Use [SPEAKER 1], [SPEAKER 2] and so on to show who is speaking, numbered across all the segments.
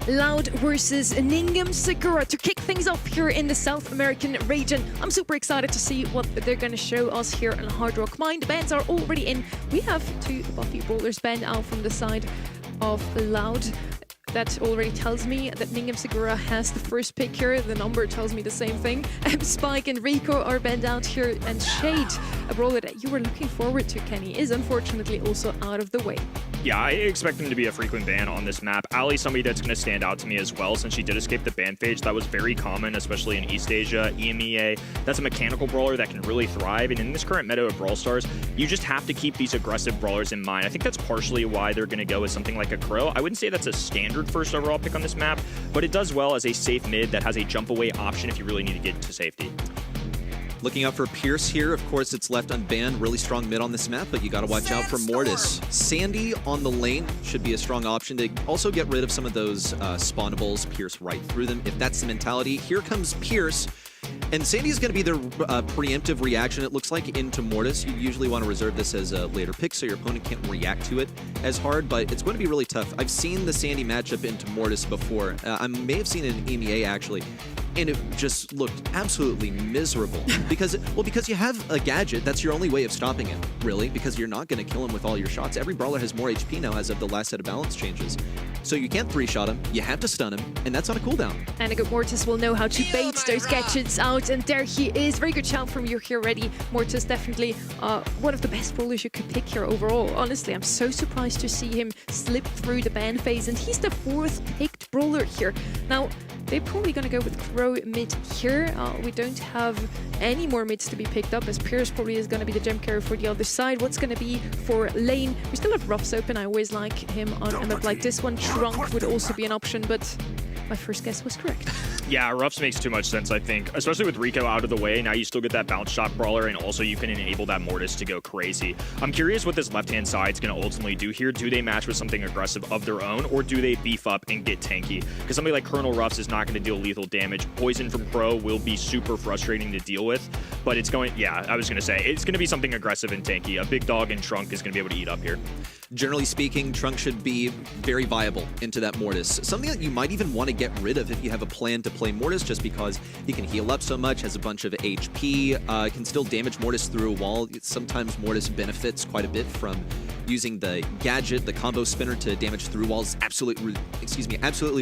[SPEAKER 1] Loud versus Ninguem Segura to kick things off here in the South American region. I'm super excited to see what they're going to show us here on Hard Rock Mine. The bands are already in. We have two Buffy brawlers banned out from the side of Loud. That already tells me that Ninguem Segura has the first pick here. The number tells me the same thing. Spike and Rico are banned out here, and Shade, a brawler that you were looking forward to, Kenny, is unfortunately also out of the way.
[SPEAKER 2] Yeah, I expect him to be a frequent ban on this map. Ali, somebody that's going to stand out to me as well, since she did escape the ban phase. That was very common, especially in East Asia, EMEA. That's a mechanical brawler that can really thrive, and in this current meta of Brawl Stars, you just have to keep these aggressive brawlers in mind. I think that's partially why they're going to go with something like a Crow. I wouldn't say that's a standard first overall pick on this map, but it does well as a safe mid that has a jump away option if you really need to get to safety.
[SPEAKER 3] Looking out for Pierce here. Of course, it's left unbanned. Really strong mid on this map, but you got to watch out for Mortis. Sandy on the lane should be a strong option to also get rid of some of those spawnables. Pierce right through them, if that's the mentality. Here comes Pierce. And Sandy is going to be the preemptive reaction, it looks like, into Mortis. You usually want to reserve this as a later pick so your opponent can't react to it as hard, but it's going to be really tough. I've seen the Sandy matchup into Mortis before. I may have seen it in EMEA, actually, and it just looked absolutely miserable. Because you have a gadget, that's your only way of stopping it, really, because you're not going to kill him with all your shots. Every brawler has more HP now as of the last set of balance changes. So you can't three-shot him, you have to stun him, and that's on a cooldown.
[SPEAKER 1] And a good Mortis will know how to bait those gadgets out, and there he is. Very good shout from you here already. Mortis definitely one of the best brawlers you could pick here overall. Honestly, I'm so surprised to see him slip through the ban phase, and he's the 4th picked brawler here. Now, they're probably going to go with Crow mid here. We don't have any more mids to be picked up, as Pierce probably is going to be the gem carrier for the other side. What's going to be for lane? We still have Ruffs open. I always like him on a map like this one. Trunk would also be an option, but my first guess was correct.
[SPEAKER 2] Yeah, Ruffs makes too much sense, I think. Especially with Rico out of the way, now you still get that bounce shot brawler, and also you can enable that Mortis to go crazy. I'm curious what this left-hand side's going to ultimately do here. Do they match with something aggressive of their own, or do they beef up and get tanky? Because somebody like Colonel Ruffs is not going to deal lethal damage. Poison from Crow will be super frustrating to deal with, but it's going, yeah, I was going to say, it's going to be something aggressive and tanky. A big dog and Trunk is going to be able to eat up here.
[SPEAKER 3] Generally speaking, Trunk should be very viable into that Mortis. Something that you might even want to get rid of if you have a plan to play Mortis, just because he can heal up so much, has a bunch of HP, can still damage Mortis through a wall. Sometimes Mortis benefits quite a bit from using the gadget, the combo spinner, to damage through walls. Absolutely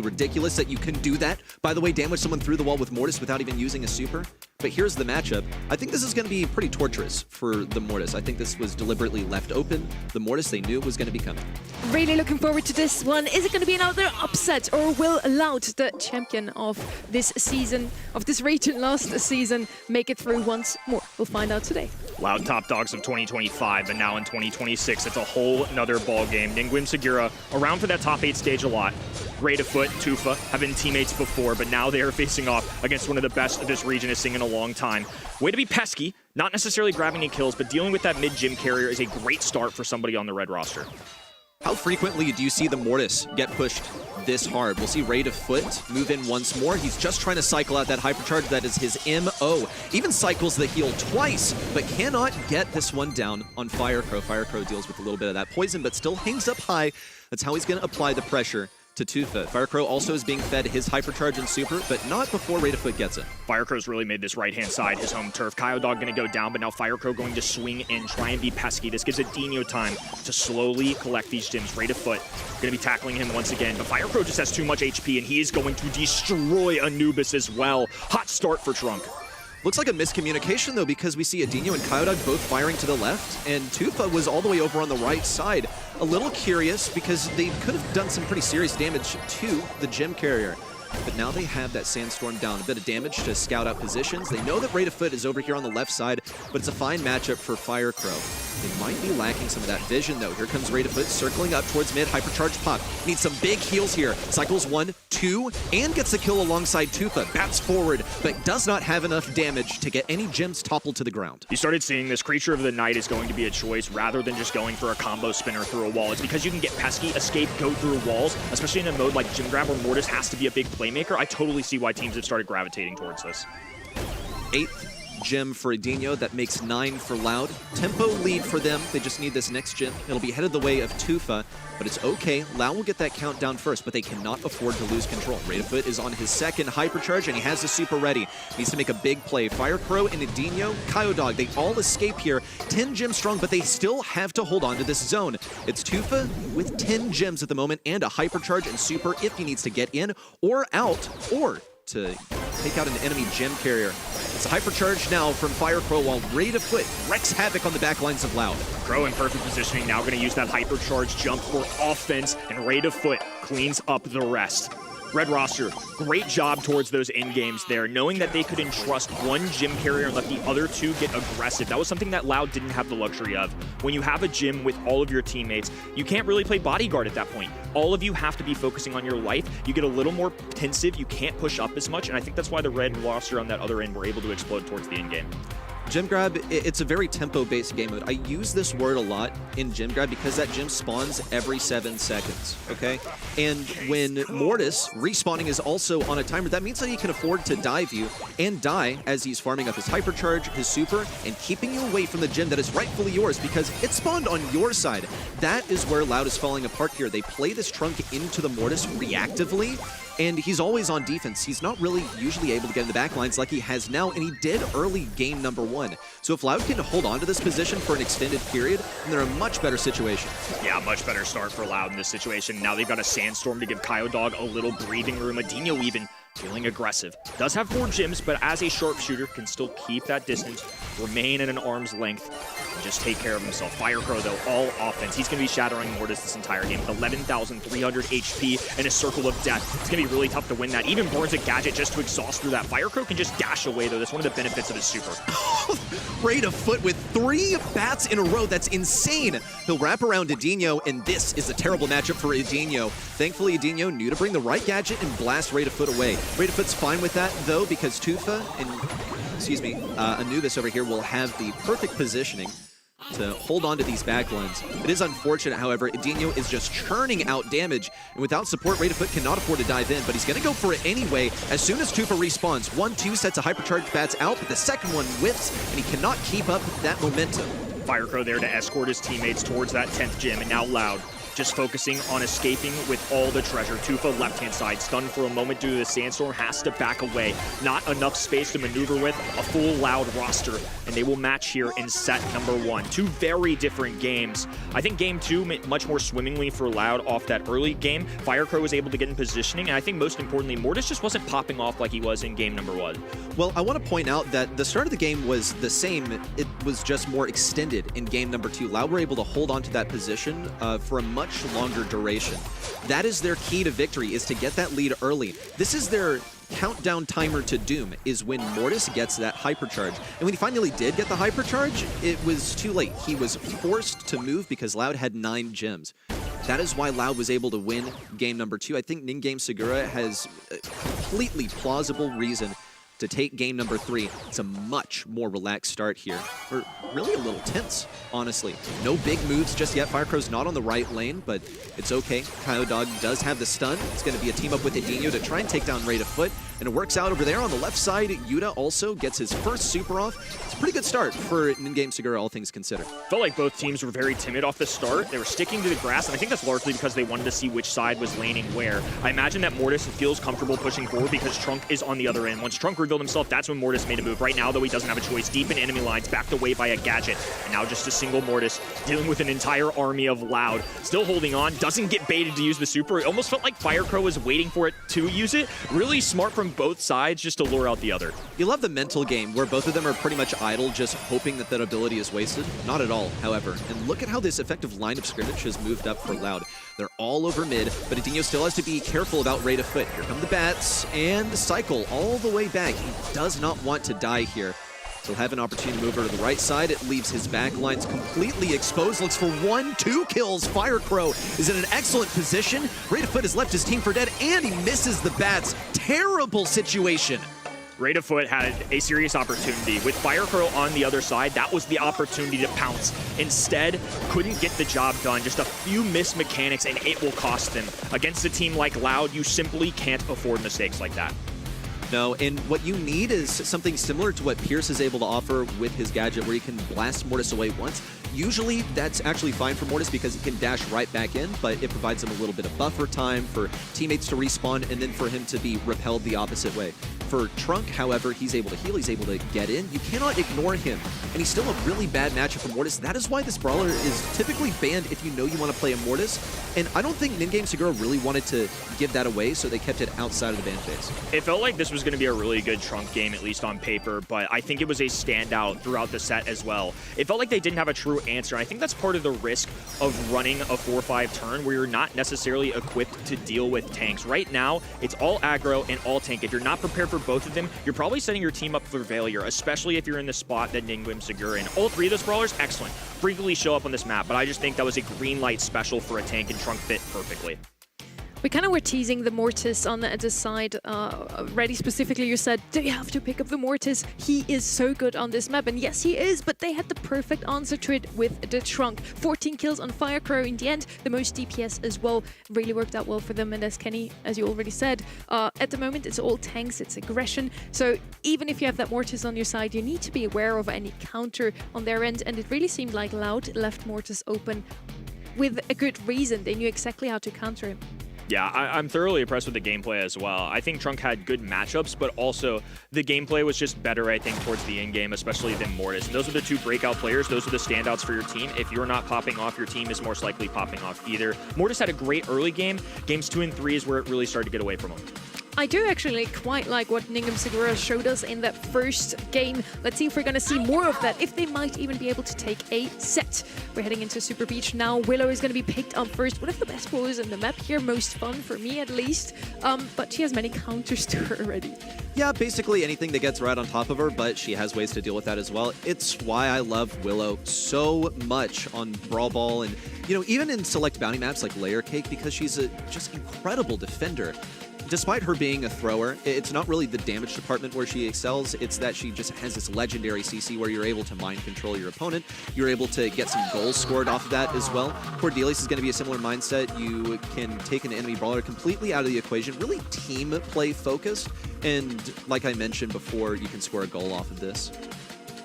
[SPEAKER 3] ridiculous that you can do that. By the way, damage someone through the wall with Mortis without even using a super. But here's the matchup. I think this is going to be pretty torturous for the Mortis. I think this was deliberately left open. The Mortis, they knew it was going to be coming.
[SPEAKER 1] Really looking forward to this one. Is it going to be another upset, or will Loud, the champion of this season, of this region last season, make it through once more? We'll find out today.
[SPEAKER 2] Loud top dogs of 2025, and now in 2026, it's a whole nother ball game. Ninguem Segura around for that top 8 stage a lot. Rate of Foot, Tufa have been teammates before, but now they are facing off against one of the best this region has seen in a long time. Way to be pesky, not necessarily grabbing any kills, but dealing with that mid-gym carrier is a great start for somebody on the red roster.
[SPEAKER 3] How frequently do you see the Mortis get pushed this hard? We'll see Rate of Foot move in once more. He's just trying to cycle out that hypercharge. That is his MO. Even cycles the heal twice, but cannot get this one down on Firecrow. Firecrow deals with a little bit of that poison, but still hangs up high. That's how he's going to apply the pressure to Tufa. Firecrow also is being fed his hypercharge and super, but not before Rate of Foot gets it.
[SPEAKER 2] Firecrow's really made this right-hand side his home turf. Kyodog going to go down, but now Firecrow going to swing in, try and be pesky. This gives Adino time to slowly collect these gems. Rate of Foot going to be tackling him once again, but Firecrow just has too much HP, and he is going to destroy Anubis as well. Hot start for Trunk.
[SPEAKER 3] Looks like a miscommunication, though, because we see Adino and Kyodog both firing to the left, and Tufa was all the way over on the right side. A little curious, because they could have done some pretty serious damage to the gem carrier. But now they have that Sandstorm down. A bit of damage to scout out positions. They know that Rate of Foot is over here on the left side, but it's a fine matchup for Firecrow. They might be lacking some of that vision, though. Here comes Rate of Foot circling up towards mid. Hypercharge pop. Needs some big heals here. Cycles 1, 2, and gets the kill alongside Tufa. Bats forward, but does not have enough damage to get any gems toppled to the ground.
[SPEAKER 2] You started seeing this Creature of the Night is going to be a choice rather than just going for a combo spinner through a wall. It's because you can get pesky, escape, go through walls, especially in a mode like Gym Grab where Mortis has to be a big playmaker. I totally see why teams have started gravitating towards this.
[SPEAKER 3] 8th gem for Edinho. That makes 9 for Loud. Tempo lead for them. They just need this next gem. It'll be headed the way of Tufa, but it's okay. Loud will get that countdown first, but they cannot afford to lose control. Raidafut is on his second hypercharge, and he has the super ready. Needs to make a big play. Firecrow and Edinho, Kyodog, they all escape here. 10 gems strong, but they still have to hold on to this zone. It's Tufa with 10 gems at the moment and a hypercharge and super if he needs to get in or out, or to take out an enemy gem carrier. It's a hypercharge now from Firecrow while Raidafut wrecks havoc on the back lines of Loud.
[SPEAKER 2] Crow in perfect positioning, now going to use that hypercharge jump for offense, and Raidafut cleans up the rest. Red roster, great job towards those end games there, knowing that they could entrust one gym carrier and let the other two get aggressive. That was something that Loud didn't have the luxury of. When you have a gym with all of your teammates, you can't really play bodyguard at that point. All of you have to be focusing on your life. You get a little more pensive, you can't push up as much, and I think that's why the red roster on that other end were able to explode towards the end game.
[SPEAKER 3] Gem Grab, it's a very tempo-based game mode. I use this word a lot in Gem Grab because that gem spawns every 7 seconds, okay? And when Mortis respawning is also on a timer, that means that he can afford to dive you and die as he's farming up his hypercharge, his super, and keeping you away from the gem that is rightfully yours because it spawned on your side. That is where Loud is falling apart here. They play this trunk into the Mortis reactively, and he's always on defense. He's not really usually able to get in the backlines like he has now, and he did early game number 1. So if Loud can hold on to this position for an extended period, then they're in a much better situation.
[SPEAKER 2] Yeah, much better start for Loud in this situation. Now they've got a Sandstorm to give Kyodog a little breathing room. Edinho even feeling aggressive. Does have 4 gems, but as a sharpshooter can still keep that distance, remain at an arm's length, and just take care of himself. Firecrow, though, all offense. He's going to be shattering Mortis this entire game with 11,300 HP and a Circle of Death. It's going to be really tough to win that. Even burns a gadget just to exhaust through that. Firecrow can just dash away, though. That's one of the benefits of his super.
[SPEAKER 3] Raidafut with 3 bats in a row. That's insane. He'll wrap around Edinho, and this is a terrible matchup for Edinho. Thankfully, Edinho knew to bring the right gadget and blast Raidafut away. Raidafut's fine with that, though, because Tufa and, Anubis over here will have the perfect positioning to hold on to these backlines. It is unfortunate, however, Edinho is just churning out damage, and without support, Raidafut cannot afford to dive in, but he's going to go for it anyway as soon as Tufa respawns. 1-2 sets of hypercharged bats out, but the second one whiffs, and he cannot keep up that momentum.
[SPEAKER 2] Firecrow there to escort his teammates towards that 10th gym, and now Loud just focusing on escaping with all the treasure. Tufa left-hand side, stunned for a moment due to the Sandstorm, has to back away. Not enough space to maneuver with, a full Loud roster, and they will match here in set number 1. 2 very different games. I think game 2 went much more swimmingly for Loud off that early game. Firecrow was able to get in positioning, and I think most importantly, Mortis just wasn't popping off like he was in game number 1.
[SPEAKER 3] Well, I want to point out that the start of the game was the same. It was just more extended in game number 2. Loud were able to hold on to that position for a much longer duration. That is their key to victory, is to get that lead early. This is their countdown timer to doom, is when Mortis gets that hypercharge. And when he finally did get the hypercharge, it was too late. He was forced to move because Loud had 9 gems. That is why Loud was able to win game number 2. I think Ninguem Segura has a completely plausible reason to take game number 3. It's a much more relaxed start here. Or really a little tense, honestly. No big moves just yet. Firecrow's not on the right lane, but it's okay. Kyodog does have the stun. It's going to be a team up with Edinho to try and take down Raidafut. And it works out over there on the left side. Yuta also gets his first super off. It's a pretty good start for Ninguem Segura, all things considered.
[SPEAKER 2] Felt like both teams were very timid off the start. They were sticking to the grass, and I think that's largely because they wanted to see which side was laning where. I imagine that Mortis feels comfortable pushing forward because Trunk is on the other end. Once Trunk revealed himself, that's when Mortis made a move. Right now, though, he doesn't have a choice. Deep in enemy lines, backed away by a gadget. And now just a single Mortis dealing with an entire army of Loud. Still holding on, doesn't get baited to use the super. It almost felt like Firecrow was waiting for it to use it. Really smart from both sides just to lure out the other.
[SPEAKER 3] You love the mental game where both of them are pretty much idle, just hoping that that ability is wasted. Not at all, however. And look at how this effective line of scrimmage has moved up for Loud. They're all over mid, but Edinho still has to be careful about Raidafut. Here come the bats, and the cycle all the way back. He does not want to die here. He'll have an opportunity to move over to the right side. It leaves his back lines completely exposed. Looks for 1-2 kills. Firecrow is in an excellent position. Raidafut has left his team for dead, and he misses the bats. Terrible situation.
[SPEAKER 2] Raidafut had a serious opportunity. With Firecrow on the other side, that was the opportunity to pounce. Instead, couldn't get the job done. Just a few missed mechanics, and it will cost them. Against a team like Loud, you simply can't afford mistakes like that.
[SPEAKER 3] No, and what you need is something similar to what Pierce is able to offer with his gadget, where he can blast Mortis away once. Usually, that's actually fine for Mortis because he can dash right back in, but it provides him a little bit of buffer time for teammates to respawn and then for him to be repelled the opposite way. For Trunk, however, he's able to heal, he's able to get in. You cannot ignore him, and he's still a really bad matchup for Mortis. That is why this brawler is typically banned if you know you want to play a Mortis, and I don't think Ninguem Segura really wanted to give that away, so they kept it outside of the ban phase.
[SPEAKER 2] It felt like this was going to be a really good Trunk game, at least on paper, but I think it was a standout throughout the set as well. It felt like they didn't have a true answer, and I think that's part of the risk of running a 4-5 turn where you're not necessarily equipped to deal with tanks. Right now, it's all aggro and all tank. If you're not prepared for both of them, you're probably setting your team up for failure, especially if you're in the spot that Ninguem Segura in. All three of those brawlers, excellent. Frequently show up on this map, but I just think that was a green light special for a tank, and Trunk fit perfectly.
[SPEAKER 1] We kind of were teasing the Mortis on the side. Reddy, specifically, you said, do you have to pick up the Mortis? He is so good on this map. And yes, he is, but they had the perfect answer to it with the Trunk. 14 kills on Firecrow in the end, the most DPS as well. Really worked out well for them. And as Kenny, as you already said, at the moment, it's all tanks, it's aggression. So even if you have that Mortis on your side, you need to be aware of any counter on their end. And it really seemed like Loud left Mortis open with a good reason. They knew exactly how to counter him.
[SPEAKER 2] Yeah, I'm thoroughly impressed with the gameplay as well. I think Trunk had good matchups, but also the gameplay was just better, I think, towards the end game, especially than Mortis. And those are the two breakout players. Those are the standouts for your team. If you're not popping off, your team is most likely popping off either. Mortis had a great early game. Games 2 and 3 is where it really started to get away from him.
[SPEAKER 1] I do actually quite like what Ninguem Segura showed us in that first game. Let's see if we're going to see more of that, if they might even be able to take a set. We're heading into Super Beach now. Willow is going to be picked up first. One of the best brawlers in the map here, most fun for me at least. But she has many counters to her already.
[SPEAKER 3] Yeah, basically anything that gets right on top of her, but she has ways to deal with that as well. It's why I love Willow so much on Brawl Ball and, you know, even in select bounty maps like Layer Cake, because she's a just incredible defender. Despite her being a thrower, it's not really the damage department where she excels. It's that she just has this legendary CC where you're able to mind control your opponent. You're able to get some goals scored off of that as well. Cordelius is going to be a similar mindset. You can take an enemy brawler completely out of the equation, really team play focused. And like I mentioned before, you can score a goal off of this.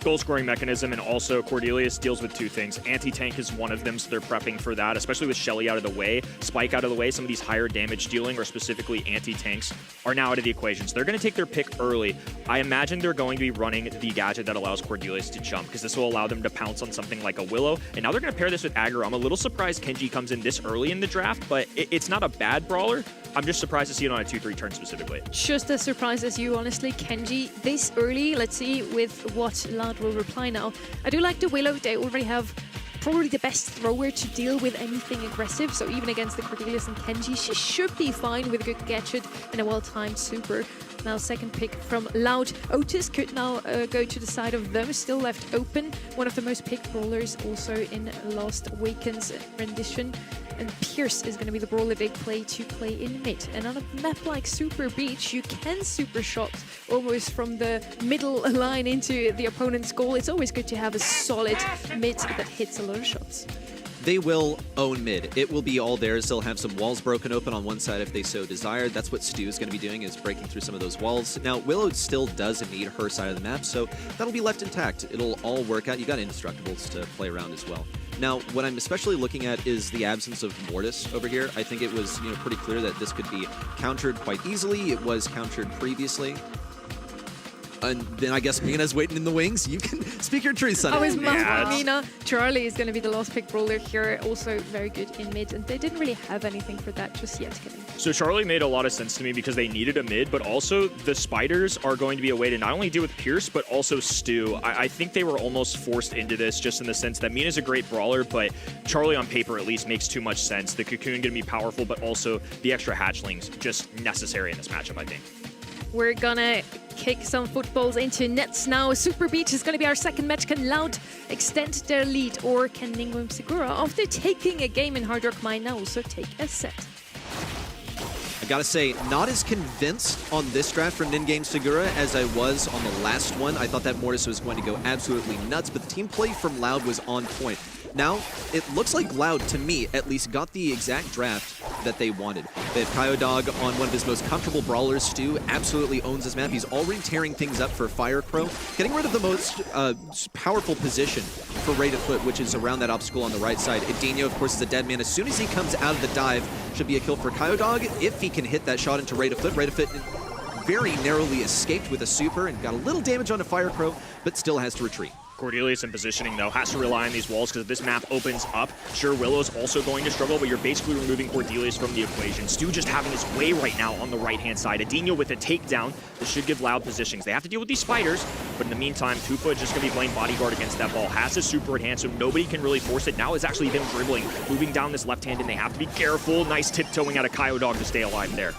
[SPEAKER 2] Goal scoring mechanism, and also Cordelius deals with two things. Anti-tank is one of them, so they're prepping for that, especially with Shelly out of the way, Spike out of the way. Some of these higher damage dealing, or specifically anti-tanks, are now out of the equation. So they're going to take their pick early. I imagine they're going to be running the gadget that allows Cordelius to jump, because this will allow them to pounce on something like a Willow. And now they're going to pair this with aggro. I'm a little surprised Kenji comes in this early in the draft, but it's not a bad brawler. I'm just surprised to see it on a 2-3 turn specifically.
[SPEAKER 1] Just as surprised as you, honestly, Kenji. This early, let's see with what Loud will reply now. I do like the Willow. They already have probably the best thrower to deal with anything aggressive. So even against the Cordelius and Kenji, she should be fine with a good gadget and a well-timed super. Now second pick from Loud. Otis could now go to the side of them, still left open. One of the most picked brawlers also in last weekend's rendition. And Pierce is going to be the brawler they play in mid. And on a map like Super Beach, you can super shot almost from the middle line into the opponent's goal. It's always good to have a solid mid that hits a lot of shots.
[SPEAKER 3] They will own mid. It will be all theirs. They'll have some walls broken open on one side if they so desire. That's what Stu is going to be doing, is breaking through some of those walls. Now, Willow still does need her side of the map, so that'll be left intact. It'll all work out. You got Indestructibles to play around as well. Now, what I'm especially looking at is the absence of Mortis over here. I think it was, pretty clear that this could be countered quite easily. It was countered previously. And then I guess Mina's waiting in the wings. You can speak your truth, son.
[SPEAKER 1] Oh, his mom, Mina. Charlie is going to be the last pick brawler here. Also very good in mid. And they didn't really have anything for that just yet, Kenny.
[SPEAKER 2] So Charlie made a lot of sense to me because they needed a mid, but also the spiders are going to be a way to not only deal with Pierce, but also Stu. I think they were almost forced into this just in the sense that Mina's a great brawler, but Charlie on paper at least makes too much sense. The Cocoon going to be powerful, but also the extra hatchlings just necessary in this matchup, I think.
[SPEAKER 1] We're gonna kick some footballs into nets now. Super Beach is gonna be our second match. Can Loud extend their lead, or can Ninguem Segura, after taking a game in Hard Rock Mine, now also take a set?
[SPEAKER 3] I gotta say, not as convinced on this draft from Ninguem Segura as I was on the last one. I thought that Mortis was going to go absolutely nuts, but the team play from Loud was on point. Now, it looks like Loud, to me, at least got the exact draft that they wanted. They have Kyodog on one of his most comfortable brawlers. Stu absolutely owns this map. He's already tearing things up for Fire Crow, getting rid of the most powerful position for Rate of Foot, which is around that obstacle on the right side. Edinho, of course, is a dead man. As soon as he comes out of the dive, should be a kill for Kyodog. If he can hit that shot into Rate of Foot very narrowly escaped with a super and got a little damage onto Fire Crow, but still has to retreat.
[SPEAKER 2] Cordelius in positioning, though, has to rely on these walls because if this map opens up, sure, Willow's also going to struggle, but you're basically removing Cordelius from the equation. Stu just having his way right now on the right-hand side. Edinho with a takedown. This should give Loud positions. They have to deal with these spiders, but in the meantime, Tufa is just going to be playing bodyguard against that ball. Has his super in hand, so nobody can really force it. Now it's actually them dribbling, moving down this left hand, and they have to be careful. Nice tiptoeing out of Kyodog to stay alive there.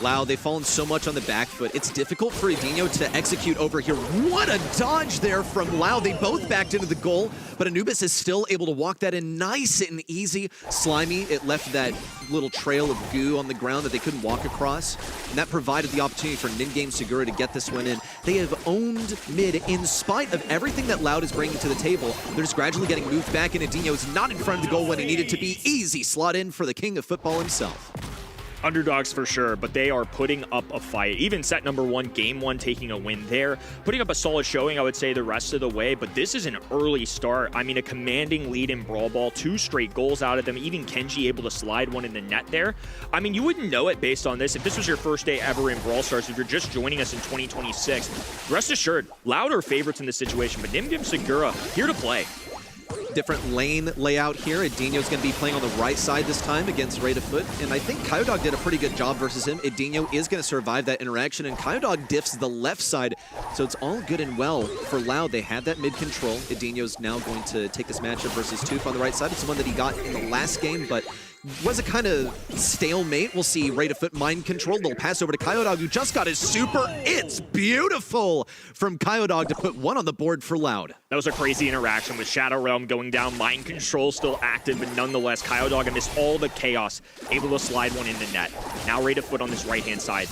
[SPEAKER 3] Loud, they've fallen so much on the back foot. It's difficult for Edinho to execute over here. What a dodge there from Loud. They both backed into the goal, but Anubis is still able to walk that in nice and easy. Slimy, it left that little trail of goo on the ground that they couldn't walk across, and that provided the opportunity for Ninguem Segura to get this one in. They have owned mid in spite of everything that Loud is bringing to the table. They're just gradually getting moved back, and Edinho's not in front of the goal when he needed to be. Easy slot in for the king of football himself.
[SPEAKER 2] Underdogs for sure, but they are putting up a fight. Even set number 1, game 1, taking a win there. Putting up a solid showing, I would say, the rest of the way, but this is an early start. I mean, a commanding lead in Brawl Ball, 2 straight goals out of them, even Kenji able to slide one in the net there. I mean, you wouldn't know it based on this. If this was your first day ever in Brawl Stars, if you're just joining us in 2026, rest assured, Loud are favorites in this situation, but Ninguem Segura here to play.
[SPEAKER 3] Different lane layout here. Edinho's going to be playing on the right side this time against Rate of Foot, and I think Kyodog did a pretty good job versus him. Edinho is going to survive that interaction, and Kyodog diffs the left side, so it's all good and well for Loud. They have that mid control. Edinho's now going to take this matchup versus Toof on the right side. It's the one that he got in the last game, but was a kind of stalemate. We'll see Rate of Foot mind control. They'll pass over to Kyodog, who just got his super. It's beautiful from Kyodog to put one on the board for Loud.
[SPEAKER 2] That was a crazy interaction with Shadow Realm going down, mind control still active, but nonetheless, Kyodog amidst all the chaos, able to slide one in the net. Now Rate of Foot on this right-hand side.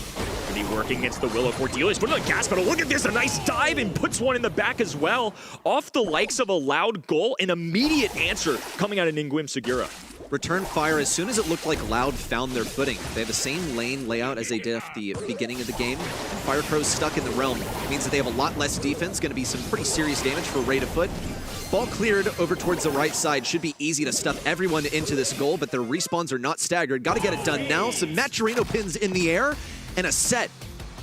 [SPEAKER 2] Going to be working against the Willow. Cordelius put on the gas pedal. Look at this, a nice dive and puts one in the back as well. Off the likes of a Loud goal, an immediate answer coming out of Ninguem Segura.
[SPEAKER 3] Return fire as soon as it looked like Loud found their footing. They have the same lane layout as they did at the beginning of the game. And Fire Crow's stuck in the realm. It means that they have a lot less defense. Going to be some pretty serious damage for Rate of Foot. Ball cleared over towards the right side. Should be easy to stuff everyone into this goal, but their respawns are not staggered. Got to get it done now. Some Maturino pins in the air, and a set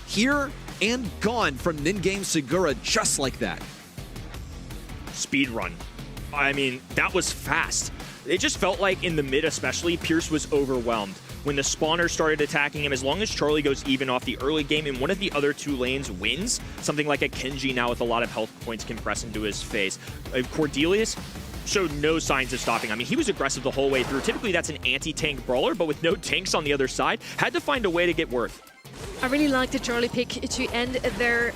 [SPEAKER 3] here and gone from Ninguem Segura just like that.
[SPEAKER 2] Speed run. I mean, that was fast. It just felt like in the mid especially, Pierce was overwhelmed. When the spawners started attacking him, as long as Charlie goes even off the early game and one of the other 2 lanes wins, something like a Kenji now with a lot of health points can press into his face. Cordelius showed no signs of stopping. I mean, he was aggressive the whole way through. Typically that's an anti-tank brawler, but with no tanks on the other side, had to find a way to get worth.
[SPEAKER 1] I really like the Charlie pick to end their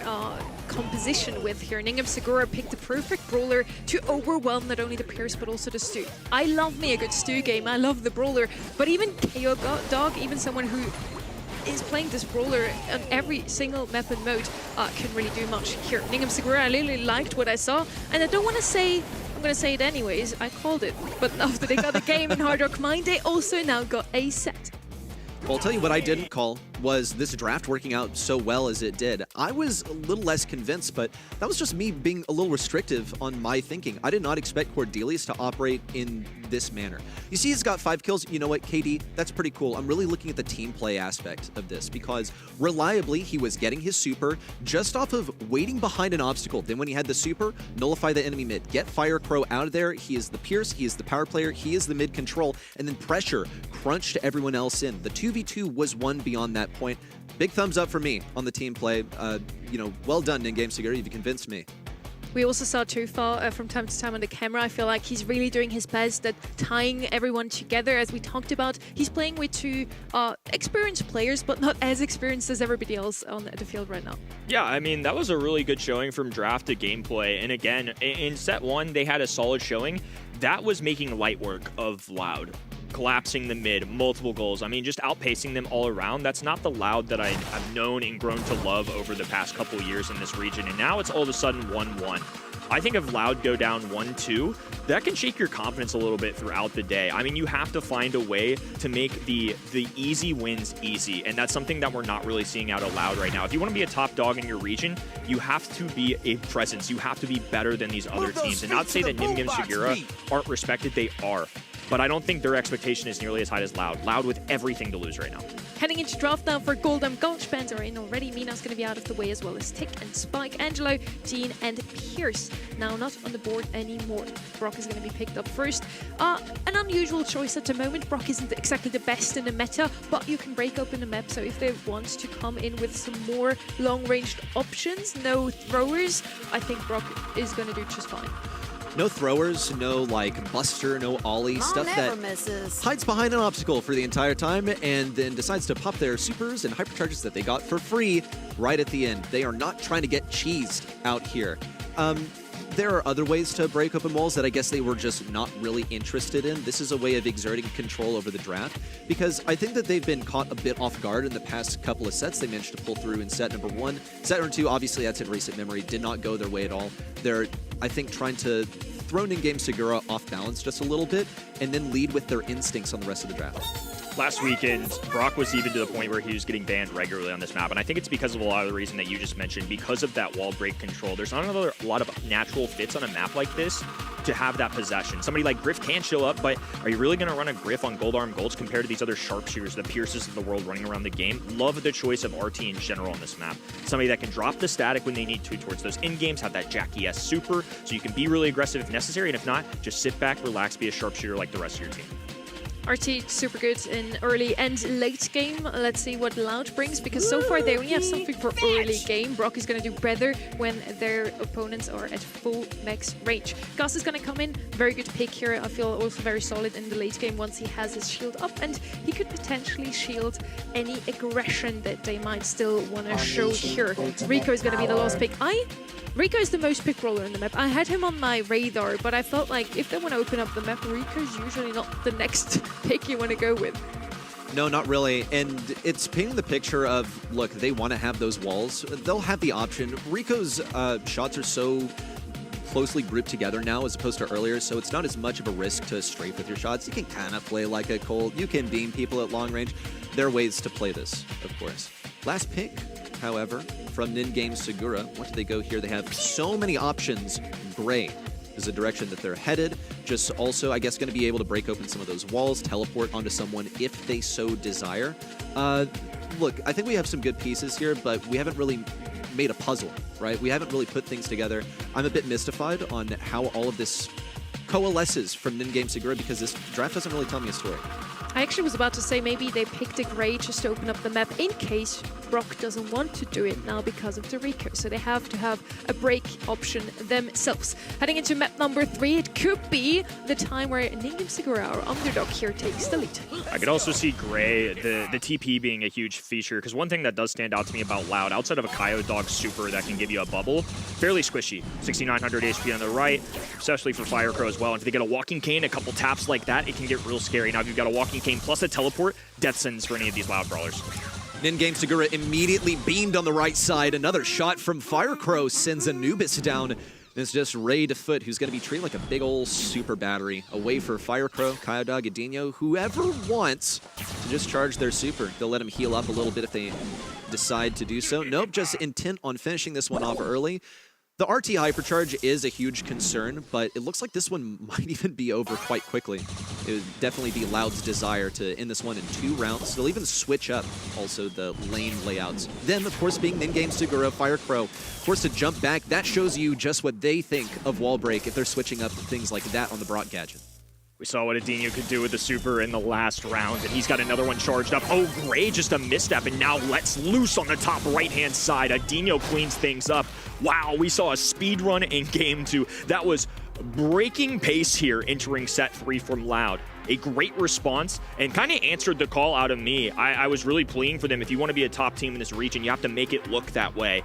[SPEAKER 1] composition with here. Ninguem Segura picked the perfect brawler to overwhelm not only the Pierce but also the Stu. I love me a good Stu game. I love the brawler, but even Kyodog, even someone who is playing this brawler on every single map and mode, can really do much here. Ninguem Segura, I really liked what I saw, and I don't want to say, I'm going to say it anyways, I called it, but after they got the game in Hard Rock Mine, they also now got a set.
[SPEAKER 3] Well, I'll tell you what I didn't call was this draft working out so well as it did. I was a little less convinced, but that was just me being a little restrictive on my thinking. I did not expect Cordelius to operate in this manner. You see he's got 5 kills. You know what, KD? That's pretty cool. I'm really looking at the team play aspect of this because reliably he was getting his super just off of waiting behind an obstacle. Then when he had the super, nullify the enemy mid, get Fire Crow out of there. He is the Pierce, he is the power player, he is the mid control, and then pressure, crunch to everyone else in. The 2v2 was won beyond that point. Big thumbs up for me on the team play. Well done, Ninguem Segura. You've convinced me.
[SPEAKER 1] We also saw Tufa from time to time on the camera. I feel like he's really doing his best at tying everyone together. As we talked about, he's playing with 2 experienced players, but not as experienced as everybody else on the field right now.
[SPEAKER 2] Yeah, I mean, that was a really good showing from draft to gameplay. And again, in set 1, they had a solid showing. That was making light work of Loud. Collapsing the mid, multiple goals. I mean, just outpacing them all around. That's not the Loud that I've known and grown to love over the past couple years in this region. And now it's all of a sudden 1-1. I think if Loud go down 1-2, that can shake your confidence a little bit throughout the day. I mean, you have to find a way to make the easy wins easy, and that's something that we're not really seeing out of Loud right now. If you want to be a top dog in your region, you have to be a presence. You have to be better than these other teams. And not to say that Ninguem Segura aren't respected, they are. But I don't think their expectation is nearly as high as Loud. Loud with everything to lose right now.
[SPEAKER 1] Heading into draft now for Goldem. Gulch bands are in already. Mina's going to be out of the way, as well as Tick and Spike, Angelo, Dean, and Pierce. Now not on the board anymore. Brock is going to be picked up first. An unusual choice at the moment. Brock isn't exactly the best in the meta, but you can break open the map. So if they want to come in with some more long-ranged options, no throwers, I think Brock is going to do just fine.
[SPEAKER 3] No throwers, no like buster, no ollie, stuff that hides behind an obstacle for the entire time and then decides to pop their supers and hypercharges that they got for free right at the end. They are not trying to get cheesed out here. There are other ways to break open walls that I guess they were just not really interested in. This is a way of exerting control over the draft because I think that they've been caught a bit off guard in the past couple of sets. They managed to pull through in set number 1. Set number 2, obviously that's in recent memory, did not go their way at all. They're, I think, trying to throw Ninguem Segura off balance just a little bit and then lead with their instincts on the rest of the draft.
[SPEAKER 2] Last weekend, Brock was even to the point where he was getting banned regularly on this map, and I think it's because of a lot of the reason that you just mentioned, because of that wall break control. There's not a lot of natural fits on a map like this to have that possession. Somebody like Griff can show up, but are you really going to run a Griff on Gold Arm Gulch compared to these other sharpshooters, the Pierces of the world running around the game? Love the choice of RT in general on this map. Somebody that can drop the static when they need to towards those in-games, have that Jackie S super, so you can be really aggressive if necessary, and if not, just sit back, relax, be a sharpshooter like the rest of your team.
[SPEAKER 1] RT super good in early and late game. Let's see what Loud brings, because so far they only have something for early game. Brock is going to do better when their opponents are at full max range. Gus is going to come in. Very good pick here. I feel also very solid in the late game once he has his shield up, and he could potentially shield any aggression that they might still want to show here. Rico is going to be the last pick. Rico is the most pick roller in the map. I had him on my radar, but I felt like if they want to open up the map, Rico's usually not the next pick you want to go with.
[SPEAKER 3] No, not really. And it's painting the picture of, look, they want to have those walls. They'll have the option. Rico's shots are so closely grouped together now as opposed to earlier, so it's not as much of a risk to strafe with your shots. You can kind of play like a Colt. You can beam people at long range. There are ways to play this, of course. Last pick, however, from Ninguem Segura. What do they go here? They have so many options. Gray is the direction that they're headed. Just also, I guess, going to be able to break open some of those walls, teleport onto someone if they so desire. Look, I think we have some good pieces here, but we haven't really made a puzzle, right? We haven't really put things together. I'm a bit mystified on how all of this coalesces from Ninguem Segura because this draft doesn't really tell me a story.
[SPEAKER 1] I actually was about to say maybe they picked a Gray just to open up the map in case Brock doesn't want to do it now because of the Rico. So they have to have a break option themselves. Heading into map number 3, it could be the time where Ninguem Segura, our underdog here, takes the lead.
[SPEAKER 2] I could also see Gray, the TP being a huge feature, because one thing that does stand out to me about Loud, outside of a Coyote Dog super that can give you a bubble, fairly squishy. 6,900 HP on the right, especially for Firecrow as well. And if they get a Walking Cane, a couple taps like that, it can get real scary. Now if you've got a Walking Cane plus a teleport, death sentence for any of these Loud brawlers.
[SPEAKER 3] Ninguem Segura immediately beamed on the right side. Another shot from Firecrow sends Anubis down. It's just Ray DeFoot, who's going to be treated like a big old super battery. Away for Firecrow, Kyodog, Adinho, whoever wants to just charge their super. They'll let him heal up a little bit if they decide to do so. Nope, just intent on finishing this one off early. The RT hypercharge is a huge concern, but it looks like this one might even be over quite quickly. It would definitely be Loud's desire to end this one in 2 rounds. They'll even switch up also the lane layouts. Then, of course, being Ninguem Segura, Firecrow, forced to jump back. That shows you just what they think of wall break if they're switching up things like that on the Brock gadget.
[SPEAKER 2] We saw what Adinho could do with the super in the last round, and he's got another one charged up. Oh, Gray, just a misstep, and now lets loose on the top right-hand side. Adinho cleans things up. Wow, we saw a speed run in game 2. That was breaking pace here entering set 3 from Loud. A great response, and kind of answered the call out of me. I was really pleading for them. If you want to be a top team in this region, you have to make it look that way.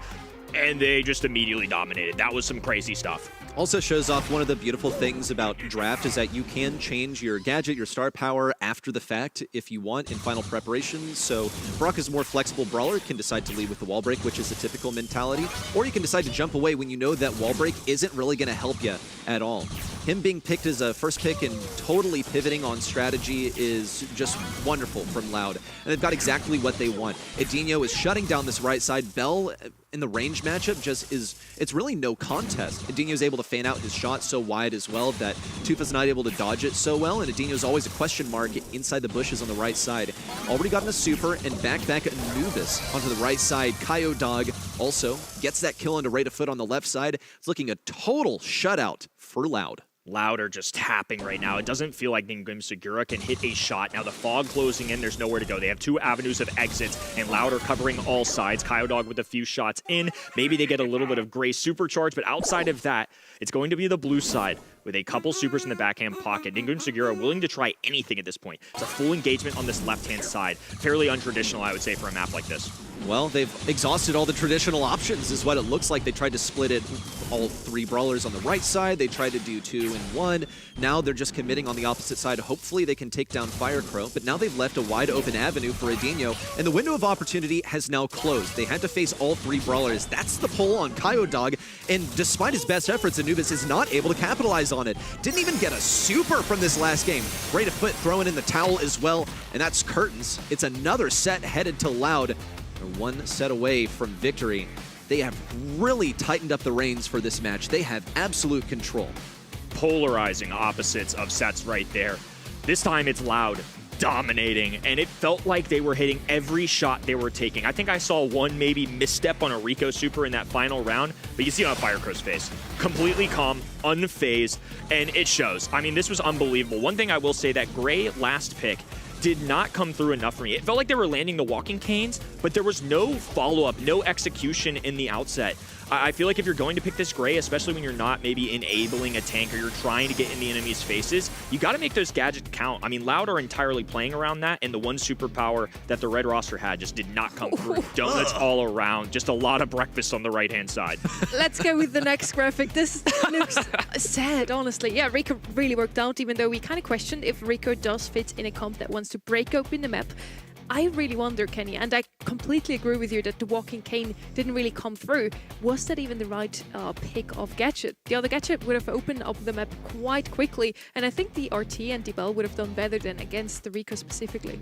[SPEAKER 2] And they just immediately dominated. That was some crazy stuff.
[SPEAKER 3] Also shows off one of the beautiful things about draft is that you can change your gadget, your star power after the fact if you want in final preparation. So Brock is a more flexible brawler, can decide to lead with the wall break, which is a typical mentality, or you can decide to jump away when you know that wall break isn't really going to help you at all. Him being picked as a first pick and totally pivoting on strategy is just wonderful from Loud. And they've got exactly what they want. Edinho is shutting down this right side. Bell in the range matchup just is, it's really no contest. Edinho is able to fan out his shot so wide as well that Tufa's not able to dodge it so well, and Edinho's always a question mark inside the bushes on the right side. Already gotten a super, and back Anubis onto the right side. Kyodog also gets that kill into rate of foot on the left side. It's looking a total shutout for Loud.
[SPEAKER 2] Loud are just tapping right now. It doesn't feel like Ninguem Segura can hit a shot. Now the fog closing in, there's nowhere to go. They have two avenues of exits, and Loud are covering all sides. Kyodog with a few shots in. Maybe they get a little bit of gray supercharge, but outside of that, it's going to be the blue side with a couple supers in the backhand pocket. Ninguem Segura willing to try anything at this point. It's a full engagement on this left-hand side. Fairly untraditional, I would say, for a map like this.
[SPEAKER 3] Well, they've exhausted all the traditional options is what it looks like. They tried to split it, all three brawlers on the right side. They tried to do 2 and 1. Now they're just committing on the opposite side. Hopefully they can take down Firecrow, but now they've left a wide open avenue for Edinho, and the window of opportunity has now closed. They had to face all three brawlers. That's the pull on Kyodog, and despite his best efforts, Anubis is not able to capitalize on it. Didn't even get a super from this last game. Rate of foot throwing in the towel as well, and that's curtains. It's another set headed to Loud. They're one set away from victory. They have really tightened up the reins for this match. They have absolute control.
[SPEAKER 2] Polarizing opposites of sets right there. This time it's Loud dominating, and it felt like they were hitting every shot they were taking. I think I saw one maybe misstep on a Rico super in that final round, but you see it on Firecrow's face. Completely calm, unfazed, and it shows. I mean, this was unbelievable. One thing I will say, that Gray last pick did not come through enough for me. It felt like they were landing the walking canes, but there was no follow-up, no execution in the outset. I feel like if you're going to pick this Gray, especially when you're not maybe enabling a tank or you're trying to get in the enemy's faces, you got to make those gadgets count. I mean, Loud are entirely playing around that, and the one superpower that the red roster had just did not come through. Donuts all around, just a lot of breakfast on the right-hand side.
[SPEAKER 1] Let's go with the next graphic. This looks sad, honestly. Yeah, Rico really worked out, even though we kind of questioned if Rico does fit in a comp that wants to break open the map. I really wonder, Kenny, and I completely agree with you that the walking cane didn't really come through. Was that even the right pick of gadget? The other gadget would have opened up the map quite quickly, and I think the RT and the Bell would have done better than against the Rico specifically.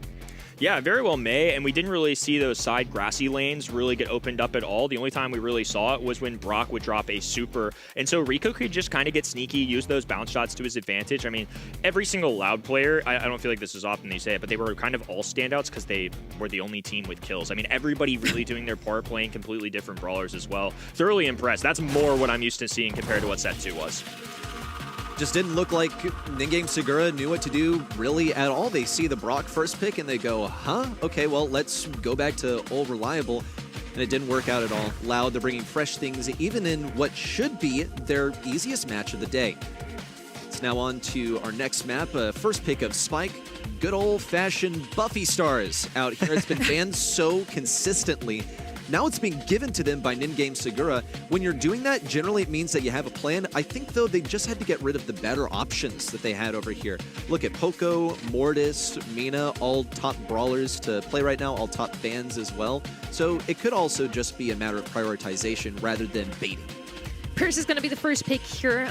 [SPEAKER 2] Yeah, very well may, and we didn't really see those side grassy lanes really get opened up at all. The only time we really saw it was when Brock would drop a super, and so Rico could just kind of get sneaky, use those bounce shots to his advantage. I mean, every single Loud player, I don't feel like this is often they say it, but they were kind of all standouts because they were the only team with kills. I mean, everybody really doing their part, playing completely different brawlers as well. Thoroughly impressed. That's more what I'm used to seeing compared to what set 2 was.
[SPEAKER 3] Just didn't look like Ninguem Segura knew what to do really at all. They see the Brock first pick and they go, huh? Okay, well, let's go back to old reliable. And it didn't work out at all. Loud, they're bringing fresh things, even in what should be their easiest match of the day. It's now on to our next map. First pick of Spike. Good old-fashioned Buffy stars out here. It's been banned so consistently. Now it's being given to them by Ninguem Segura. When you're doing that, generally it means that you have a plan. I think, though, they just had to get rid of the better options that they had over here. Look at Poco, Mortis, Mina, all top brawlers to play right now, all top bans as well. So it could also just be a matter of prioritization rather than baiting.
[SPEAKER 1] Pierce is going to be the first pick here.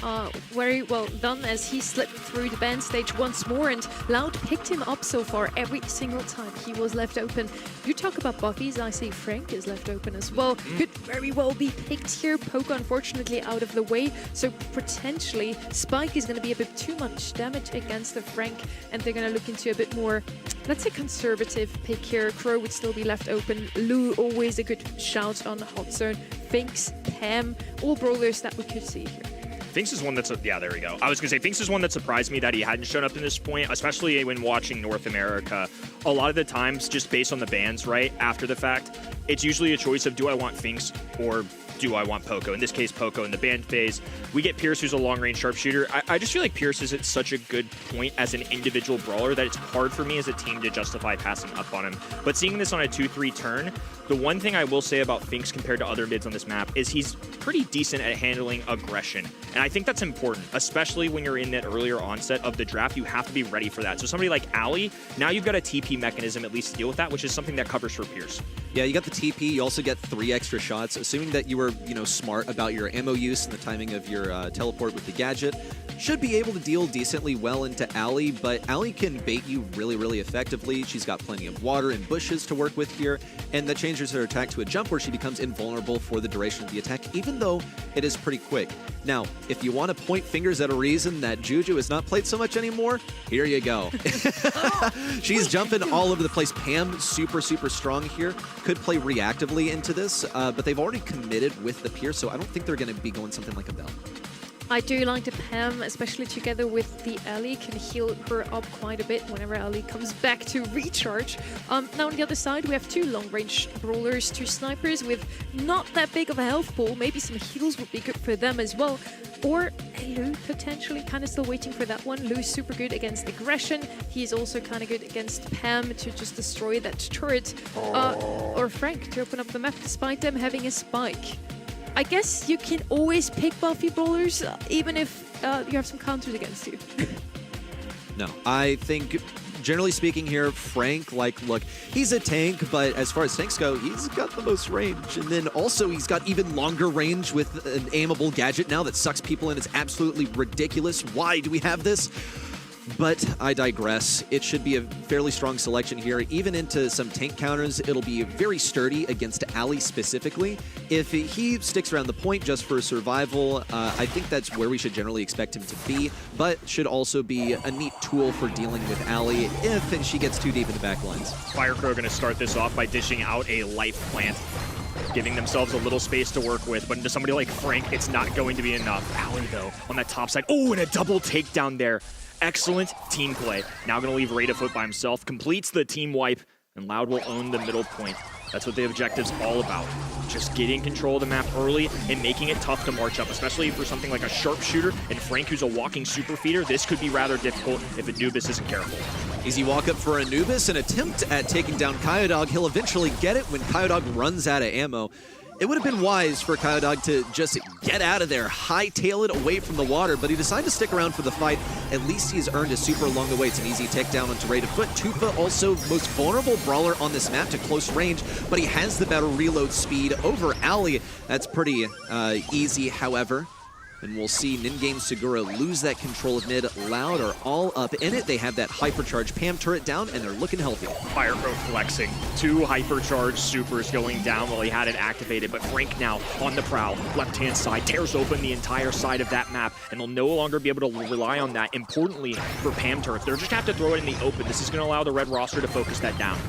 [SPEAKER 1] Very well done as he slipped through the ban stage once more, and Loud picked him up so far every single time he was left open. You talk about Buffy's, I see Frank is left open as well. Could very well be picked here. Poke unfortunately out of the way, so potentially Spike is going to be a bit too much damage against the Frank, and they're going to look into a bit more, let's say, conservative pick here. Crow would still be left open. Lou, always a good shout on the hot zone. Finks, Pam, all brawlers that we could see here.
[SPEAKER 2] Finks is one that's, yeah, there we go. I was going to say, Finks is one that surprised me that he hadn't shown up in this point, especially when watching North America. A lot of the times, just based on the bans, right, after the fact, it's usually a choice of, do I want Finks or do I want Poco? In this case, Poco in the band phase. We get Pierce, who's a long-range sharpshooter. I just feel like Pierce is at such a good point as an individual brawler that it's hard for me as a team to justify passing up on him. But seeing this on a 2-3 turn, the one thing I will say about Finks compared to other mids on this map is he's pretty decent at handling aggression. And I think that's important, especially when you're in that earlier onset of the draft. You have to be ready for that. So somebody like Ali, now you've got a TP mechanism at least to deal with that, which is something that covers for Pierce.
[SPEAKER 3] Yeah, you got the TP. You also get 3 extra shots. Assuming that you were, smart about your ammo use and the timing of your teleport with the gadget, should be able to deal decently well into Ali, but Ali can bait you really, really effectively. She's got plenty of water and bushes to work with here, and that changes her attack to a jump where she becomes invulnerable for the duration of the attack, even though it is pretty quick. Now, if you want to point fingers at a reason that Juju is not played so much anymore, here you go. She's jumping all over the place. Pam, super, super strong here. Could play reactively into this, but they've already committed with the Pierce, so I don't think they're going to be going something like a Bell.
[SPEAKER 1] I do like the Pam, especially together with the Ellie, can heal her up quite a bit whenever Ellie comes back to recharge. Now on the other side, we have 2 long-range brawlers, 2 snipers with not that big of a health pool. Maybe some heals would be good for them as well. Or Lou, potentially, kind of still waiting for that one. Lou's super good against aggression. He's also kind of good against Pam to just destroy that turret. Or Frank to open up the map despite them having a spike. I guess you can always pick buffy brawlers, even if you have some counters against you.
[SPEAKER 3] No, I think, generally speaking here, Frank, look, he's a tank, but as far as tanks go, he's got the most range. And then also he's got even longer range with an aimable gadget now that sucks people in. It's absolutely ridiculous. Why do we have this? But I digress. It should be a fairly strong selection here. Even into some tank counters, it'll be very sturdy against Ali specifically. If he sticks around the point just for survival, I think that's where we should generally expect him to be, but should also be a neat tool for dealing with Ali if she gets too deep in the back lines.
[SPEAKER 2] Firecrow going to start this off by dishing out a life plant, giving themselves a little space to work with, but into somebody like Frank, it's not going to be enough. Ali, though, on that top side. Oh, and a double takedown there. Excellent team play. Now going to leave Radafoot by himself, completes the team wipe, and Loud will own the middle point. That's what the objective's all about. Just getting control of the map early and making it tough to march up, especially for something like a sharpshooter and Frank, who's a walking super feeder. This could be rather difficult if Anubis isn't careful.
[SPEAKER 3] Easy walk up for Anubis, an attempt at taking down Kyodog. He'll eventually get it when Kyodog runs out of ammo. It would have been wise for Kyodog to just get out of there, hightail it away from the water, but he decided to stick around for the fight. At least he's earned a super along the way. It's an easy takedown onto Radafoot. Tufa also most vulnerable brawler on this map to close range, but he has the better reload speed over Ali. That's pretty easy, however. And we'll see Ninguem Segura lose that control of mid. Loud are all up in it. They have that hypercharged Pam turret down, and they're looking healthy.
[SPEAKER 2] Firecrow flexing. 2 hypercharged supers going down while he had it activated, but Frank now on the prowl. Left-hand side tears open the entire side of that map, and they'll no longer be able to rely on that. Importantly for Pam turrets, they'll just have to throw it in the open. This is going to allow the red roster to focus that down.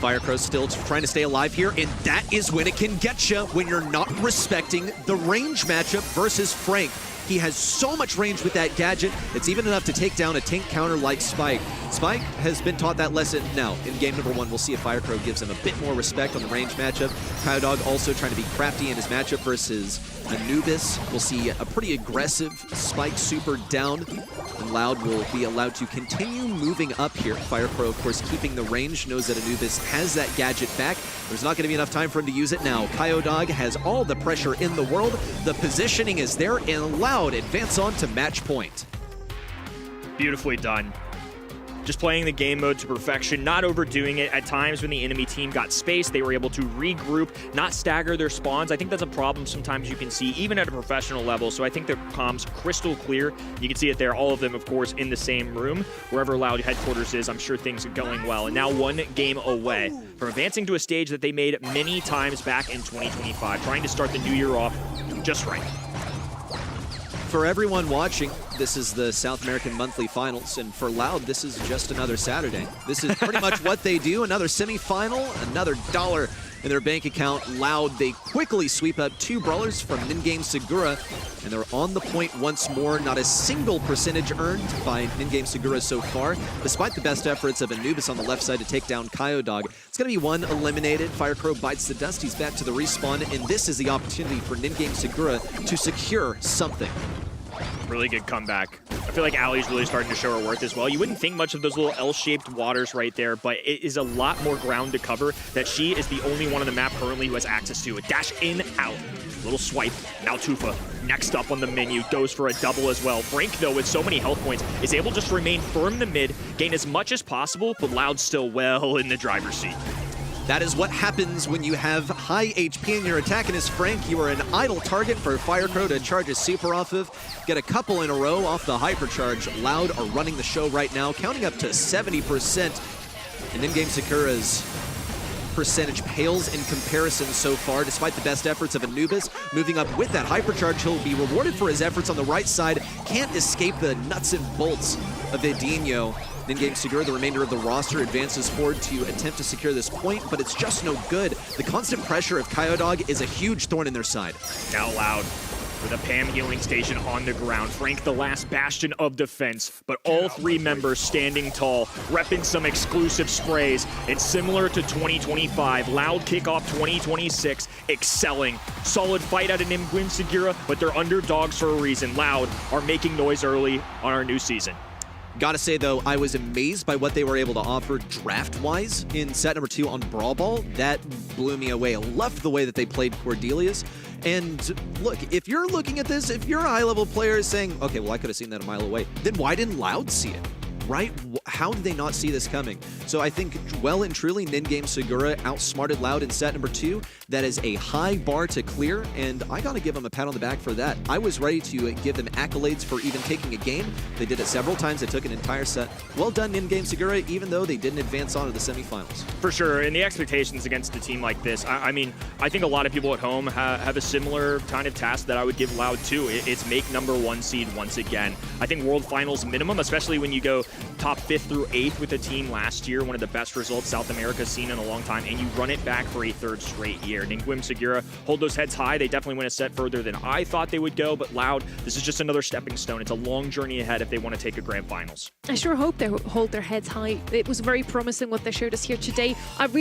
[SPEAKER 3] Firecrow still trying to stay alive here, and that is when it can get you, when you're not respecting the range matchup versus Frank. He has so much range with that gadget, it's even enough to take down a tank counter like Spike. Spike has been taught that lesson. Now, in game number 1, we'll see if Firecrow gives him a bit more respect on the range matchup. Kyodog also trying to be crafty in his matchup versus Anubis. We'll see a pretty aggressive Spike super down, and Loud will be allowed to continue moving up here. Firecrow, of course, keeping the range, knows that Anubis has that gadget back. There's not going to be enough time for him to use it now. Kyodog has all the pressure in the world. The positioning is there, and Loud advance on to match point.
[SPEAKER 2] Beautifully done. Just playing the game mode to perfection, not overdoing it. At times when the enemy team got space, they were able to regroup, not stagger their spawns. I think that's a problem sometimes you can see, even at a professional level. So I think their comms crystal clear. You can see it there, all of them, of course, in the same room. Wherever Loud headquarters is, I'm sure things are going well. And now 1 game away from advancing to a stage that they made many times back in 2025, trying to start the new year off just right.
[SPEAKER 3] For everyone watching, This is the South American Monthly Finals, and for Loud, this is just another Saturday. This is pretty much what they do. Another semifinal, another dollar in their bank account. Loud, they quickly sweep up 2 brawlers from Ninguem Segura, and they're on the point once more. Not a single percentage earned by Ninguem Segura so far, despite the best efforts of Anubis on the left side to take down Kyodog. It's going to be one eliminated. Firecrow bites the dust. He's back to the respawn, and this is the opportunity for Ninguem Segura to secure something.
[SPEAKER 2] Really good comeback. I feel like Allie's really starting to show her worth as well. You wouldn't think much of those little L-shaped waters right there, but it is a lot more ground to cover that she is the only one on the map currently who has access to. A dash in, out. Little swipe. Now Tufa, next up on the menu, goes for a double as well. Frank, though, with so many health points, is able to just remain firm in the mid, gain as much as possible, but Loud's still well in the driver's seat.
[SPEAKER 3] That is what happens when you have high HP and you're attacking as Frank. You are an idle target for Firecrow to charge his super off of. Get a couple in a row off the hypercharge. Loud are running the show right now, counting up to 70%. And Ninguem Segura's percentage pales in comparison so far, despite the best efforts of Anubis. Moving up with that hypercharge, he'll be rewarded for his efforts on the right side. Can't escape the nuts and bolts of Edinho. Ninguem Segura, the remainder of the roster, advances forward to attempt to secure this point, but it's just no good. The constant pressure of Kyodog is a huge thorn in their side.
[SPEAKER 2] Now Loud with a Pam healing station on the ground. Frank, the last bastion of defense, but all 3 members standing tall, repping some exclusive sprays. It's similar to 2025. Loud kickoff 2026, excelling. Solid fight out of Ninguem Segura, but they're underdogs for a reason. Loud are making noise early on our new season.
[SPEAKER 3] Gotta say, though, I was amazed by what they were able to offer draft-wise in set number 2 on Brawl Ball. That blew me away. I loved the way that they played Cordelia's. And look, if you're looking at this, if you're a high-level player saying, okay, well, I could have seen that a mile away, then why didn't Loud see it? Right? How did they not see this coming? So I think well and truly Ninguem Segura outsmarted Loud in set number 2. That is a high bar to clear, and I gotta give them a pat on the back for that. I was ready to give them accolades for even taking a game. They did it several times. They took an entire set. Well done, Ninguem Segura, even though they didn't advance on to the semifinals.
[SPEAKER 2] For sure, and the expectations against a team like this, I mean, I think a lot of people at home have a similar kind of task that I would give Loud too. It's make #1 seed once again. I think World Finals minimum, especially when you go top 5th through 8th with a team last year, one of the best results South America's seen in a long time, and you run it back for a 3rd straight year. Ninguem Segura hold those heads high. They definitely went a set further than I thought they would go, but Loud, this is just another stepping stone. It's a long journey ahead if they want to take a grand finals.
[SPEAKER 1] I sure hope they hold their heads high. It was very promising what they showed us here today. I really